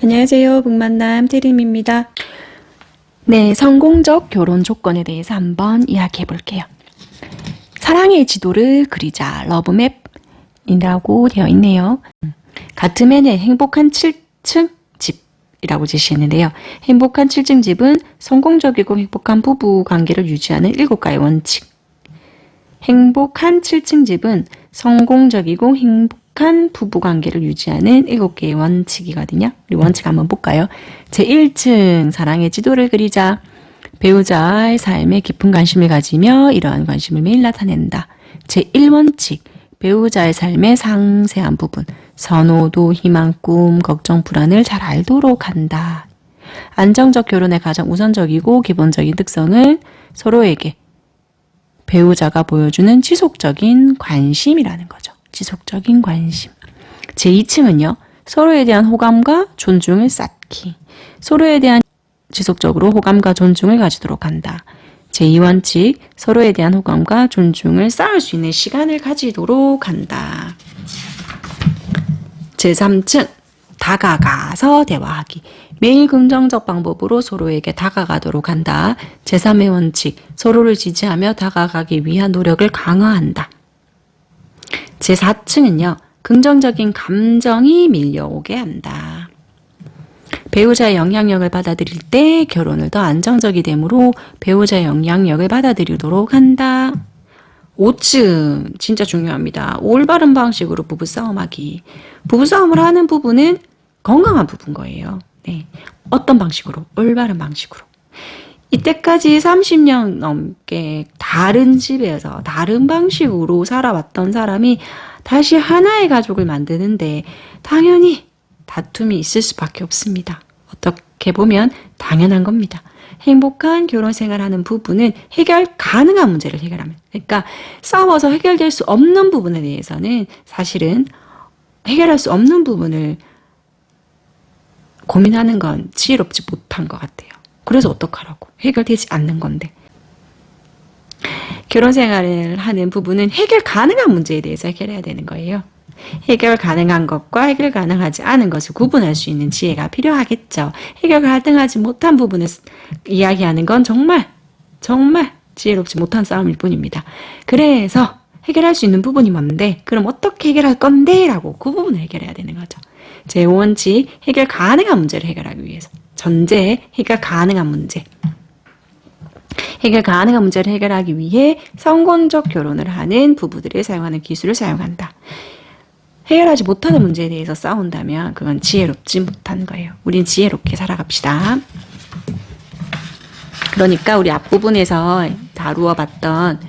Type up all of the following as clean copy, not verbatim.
안녕하세요. 북만남 태림입니다. 네, 성공적 결혼 조건에 대해서 한번 이야기해 볼게요. 사랑의 지도를 그리자 러브맵이라고 되어 있네요. 같음에는 행복한 7층 집이라고 제시했는데요. 행복한 7층 집은 성공적이고 행복한 부부 관계를 유지하는 7가지 원칙. 행복한 7층 집은 성공적이고 행복한 부부관계를 유지하는 7개의 원칙이거든요. 우리 원칙 한번 볼까요? 제1층 사랑의 지도를 그리자. 배우자의 삶에 깊은 관심을 가지며 이러한 관심을 매일 나타낸다. 제1원칙 배우자의 삶의 상세한 부분, 선호도, 희망, 꿈, 걱정, 불안을 잘 알도록 한다. 안정적 결혼의 가장 우선적이고 기본적인 특성은 서로에게 배우자가 보여주는 지속적인 관심이라는 거죠. 지속적인 관심. 제2층은요. 서로에 대한 호감과 존중을 쌓기. 서로에 대한 지속적으로 호감과 존중을 가지도록 한다. 제2원칙. 서로에 대한 호감과 존중을 쌓을 수 있는 시간을 가지도록 한다. 제3층. 다가가서 대화하기. 매일 긍정적 방법으로 서로에게 다가가도록 한다. 제3의 원칙, 서로를 지지하며 다가가기 위한 노력을 강화한다. 제4층은요, 긍정적인 감정이 밀려오게 한다. 배우자의 영향력을 받아들일 때 결혼을 더 안정적이 되므로 배우자의 영향력을 받아들이도록 한다. 5층, 진짜 중요합니다. 올바른 방식으로 부부싸움하기. 부부싸움을 하는 부부는 건강한 부부인 거예요. 네. 어떤 방식으로? 올바른 방식으로. 이때까지 30년 넘게 다른 집에서 다른 방식으로 살아왔던 사람이 다시 하나의 가족을 만드는데 당연히 다툼이 있을 수밖에 없습니다. 어떻게 보면 당연한 겁니다. 행복한 결혼 생활하는 부부는 해결 가능한 문제를 해결하면, 그러니까 싸워서 해결될 수 없는 부분에 대해서는 사실은 해결할 수 없는 부분을 고민하는 건 지혜롭지 못한 것 같아요. 그래서 어떡하라고. 해결되지 않는 건데. 결혼 생활을 하는 부부는 해결 가능한 문제에 대해서 해결해야 되는 거예요. 해결 가능한 것과 해결 가능하지 않은 것을 구분할 수 있는 지혜가 필요하겠죠. 해결 가능하지 못한 부분을 이야기하는 건 정말 지혜롭지 못한 싸움일 뿐입니다. 그래서 해결할 수 있는 부분이 뭔데? 그럼 어떻게 해결할 건데? 라고 그 부분을 해결해야 되는 거죠. 제5원칙, 해결 가능한 문제를 해결하기 위해서. 전제, 해결 가능한 문제. 해결 가능한 문제를 해결하기 위해 성공적 결혼을 하는 부부들이 사용하는 기술을 사용한다. 해결하지 못하는 문제에 대해서 싸운다면 그건 지혜롭지 못한 거예요. 우린 지혜롭게 살아갑시다. 그러니까 우리 앞부분에서 다루어 봤던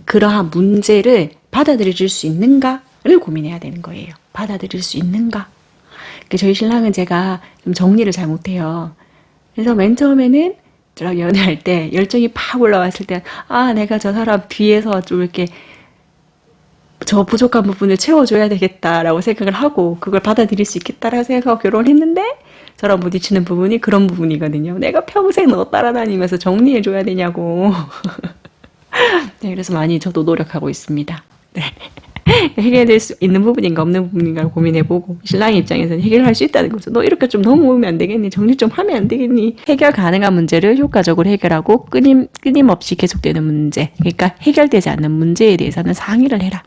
그러한 문제를 받아들일 수 있는가를 고민해야 되는 거예요. 받아들일 수 있는가? 저희 신랑은 제가 좀 정리를 잘 못해요. 그래서 맨 처음에는 저랑 연애할 때 열정이 팍 올라왔을 때, 내가 저 사람 뒤에서 좀 이렇게 저 부족한 부분을 채워줘야 되겠다라고 생각을 하고 그걸 받아들일 수 있겠다라고 생각하고 결혼을 했는데 저랑 부딪히는 부분이 그런 부분이거든요. 내가 평생 너 따라다니면서 정리해줘야 되냐고. 네, 그래서 많이 저도 노력하고 있습니다. 네. 해결될 수 있는 부분인가 없는 부분인가를 고민해보고 신랑 입장에서는 해결할 수 있다는 거죠. 너 이렇게 좀 넘어오면 안 되겠니? 정리 좀 하면 안 되겠니? 해결 가능한 문제를 효과적으로 해결하고 끊임없이 계속되는 문제, 그러니까 해결되지 않는 문제에 대해서는 상의를 해라.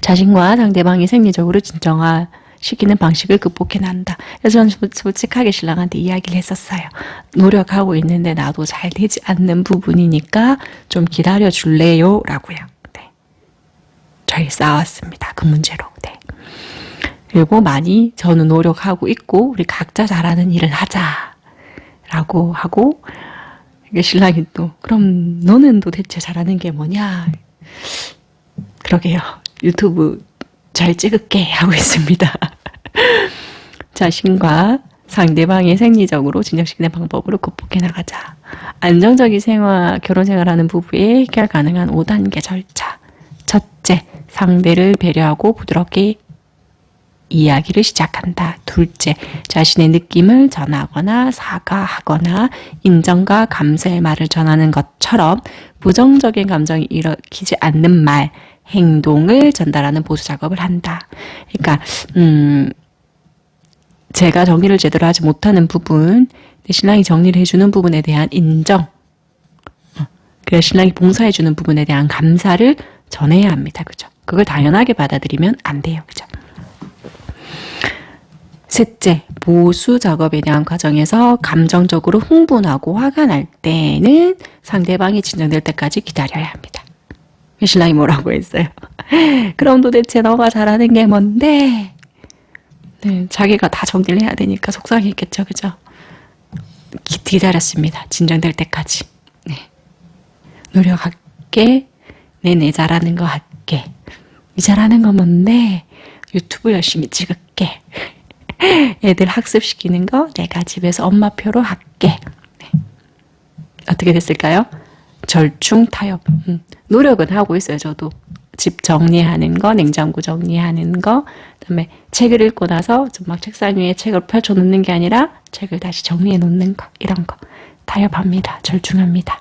자신과 상대방이 생리적으로 진정화시키는 방식을 극복해 나간다. 그래서 저는 솔직하게 신랑한테 이야기를 했었어요. 노력하고 있는데 나도 잘 되지 않는 부분이니까 좀 기다려 줄래요? 라고요. 잘 싸웠습니다. 그 문제로. 네. 그리고 많이 저는 노력하고 있고 우리 각자 잘하는 일을 하자라고 하고 신랑이 또 그럼 너는 도대체 잘하는 게 뭐냐? 그러게요. 유튜브 잘 찍을게 하고 있습니다. 자신과 상대방의 생리적으로 진정시키는 방법으로 극복해 나가자. 안정적인 결혼 생활하는 부부의 해결 가능한 5단계 절차. 첫째, 상대를 배려하고 부드럽게 이야기를 시작한다. 둘째, 자신의 느낌을 전하거나 사과하거나 인정과 감사의 말을 전하는 것처럼 부정적인 감정이 일으키지 않는 말, 행동을 전달하는 보수 작업을 한다. 그러니까 제가 정리를 제대로 하지 못하는 부분, 신랑이 정리를 해주는 부분에 대한 인정, 그래서 신랑이 봉사해주는 부분에 대한 감사를 전해야 합니다. 그죠? 그걸 당연하게 받아들이면 안 돼요. 그죠? 셋째, 보수 작업에 대한 과정에서 감정적으로 흥분하고 화가 날 때는 상대방이 진정될 때까지 기다려야 합니다. 신랑이 뭐라고 했어요? 그럼 도대체 너가 잘하는 게 뭔데? 네, 자기가 다 정리를 해야 되니까 속상했겠죠. 그죠? 기다렸습니다. 진정될 때까지. 네. 노력할게. 내 잘하는 거 할게. 이 잘하는 거 뭔데? 유튜브 열심히 찍을게. 애들 학습시키는 거 내가 집에서 엄마표로 할게. 네. 어떻게 됐을까요? 절충 타협. 노력은 하고 있어요. 저도 집 정리하는 거, 냉장고 정리하는 거, 그다음에 책을 읽고 나서 좀 막 책상 위에 책을 펼쳐 놓는 게 아니라 책을 다시 정리해 놓는 거, 이런 거 타협합니다. 절충합니다.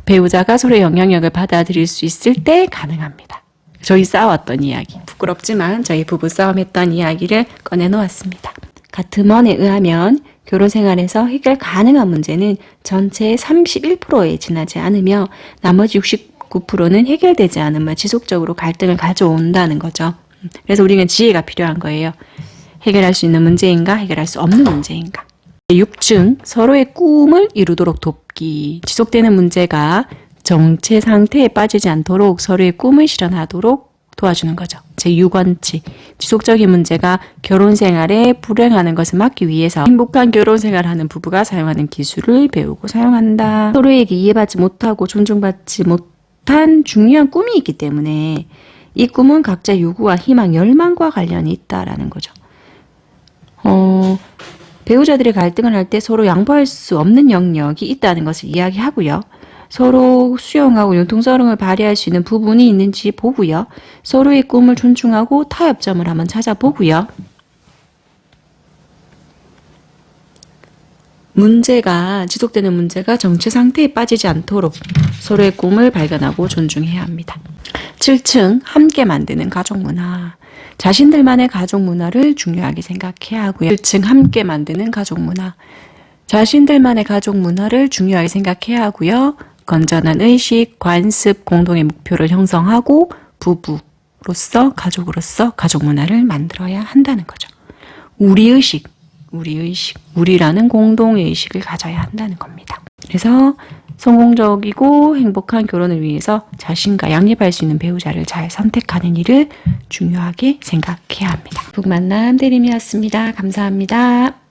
배우자가 서로의 영향력을 받아들일 수 있을 때 가능합니다. 저희 싸웠던 이야기, 부끄럽지만 저희 부부 싸움했던 이야기를 꺼내놓았습니다. 가트먼에 의하면 결혼 생활에서 해결 가능한 문제는 전체의 31%에 지나지 않으며 나머지 69%는 해결되지 않으며 지속적으로 갈등을 가져온다는 거죠. 그래서 우리는 지혜가 필요한 거예요. 해결할 수 있는 문제인가, 해결할 수 없는 문제인가. 6층, 서로의 꿈을 이루도록 돕기. 지속되는 문제가 정체 상태에 빠지지 않도록 서로의 꿈을 실현하도록 도와주는 거죠. 제6원칙, 지속적인 문제가 결혼 생활에 불행하는 것을 막기 위해서 행복한 결혼 생활하는 부부가 사용하는 기술을 배우고 사용한다. 서로에게 이해받지 못하고 존중받지 못한 중요한 꿈이 있기 때문에 이 꿈은 각자 요구와 희망, 열망과 관련이 있다라는 거죠. 배우자들이 갈등을 할 때 서로 양보할 수 없는 영역이 있다는 것을 이야기하고요. 서로 수용하고 융통성을 발휘할 수 있는 부분이 있는지 보고요. 서로의 꿈을 존중하고 타협점을 한번 찾아보고요. 지속되는 문제가 정체 상태에 빠지지 않도록 서로의 꿈을 발견하고 존중해야 합니다. 7층, 함께 만드는 가족 문화. 자신들만의 가족 문화를 중요하게 생각해야 하고요. 7층, 함께 만드는 가족 문화. 자신들만의 가족 문화를 중요하게 생각해야 하고요. 건전한 의식, 관습, 공동의 목표를 형성하고 부부로서, 가족으로서 가족 문화를 만들어야 한다는 거죠. 우리의식, 우리라는 공동의 의식을 가져야 한다는 겁니다. 그래서 성공적이고 행복한 결혼을 위해서 자신과 양립할 수 있는 배우자를 잘 선택하는 일을 중요하게 생각해야 합니다. 북만남 대리미였습니다. 감사합니다.